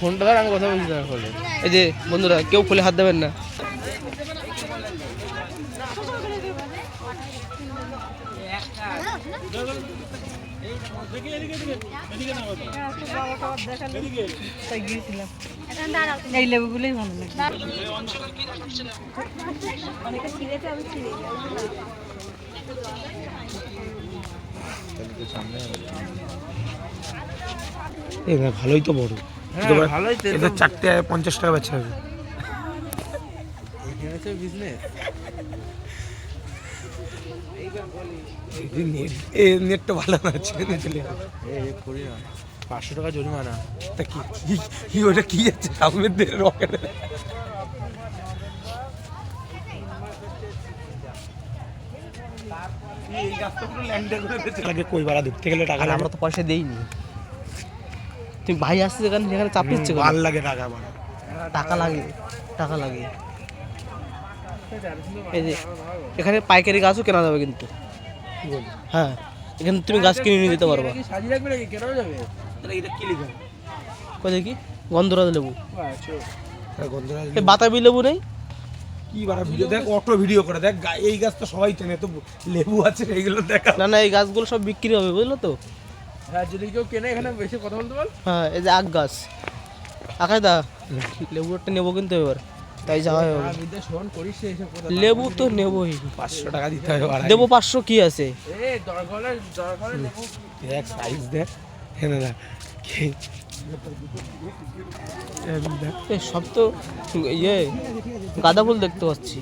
ফোনটা ধর, আমি কথা বলছি না। এই যে বন্ধুরা, কেউ খুলে হাত দেবেন না। এই লেবুগুলোই ভালো লাগে। ভালোই তো বড়, ভালোই তো, এদের 4টে 50 টাকা বেচা হবে। নেটটা ভালো না, ছেড়ে দিয়ে চলে যাবে। 500 টাকা জরিমানা। তা কি ওটা কি আছে সামনের দিকে রকেট? কই বাড়া ধরতে গেলে টাকা আমরা তো পয়সা দেইনি। তুই ভাই আসছে যেখানে, সেখানে চাপ দিচ্ছে। ভাল লাগে টাকা বাড়া। টাকা লাগে, টাকা লাগে। এই যে এখানে পাইকারি গাছও কেনা যাবে কিন্তু। হ্যাঁ, এখানে তুমি গাছ কিনে নিয়ে যেতে পারবা। এটা কি লিখা? কই দেখি, গন্ধরাজ লেবু। গন্ধরাজ এই বাতাবি লেবু নেই? কি বাড়া ভিডিও দেখ, অটো ভিডিও করে দেখ। এই গাছ তো সবাই চেনে, তো লেবু আছে এইগুলো দেখা। না না, এই গাছগুলো সব বিক্রি হবে, বুঝলো তো? হ্যাঁ, যদি কেউ কেনে এখানে বেশি কথা বলতে বল। হ্যাঁ, এই যে আখ গাছ। আখাই দা, লেবু একটা নেবো কিন্তু এবার, তাই যাওয়া হবে। লেবু তো নেবই, 500 টাকা দিতে হবে। দেবো 500, কি আছে? দেখ সাইজ দেখ, হ্যাঁ না সব তো ইয়ে গাঁদা ফুল দেখতে পাচ্ছি।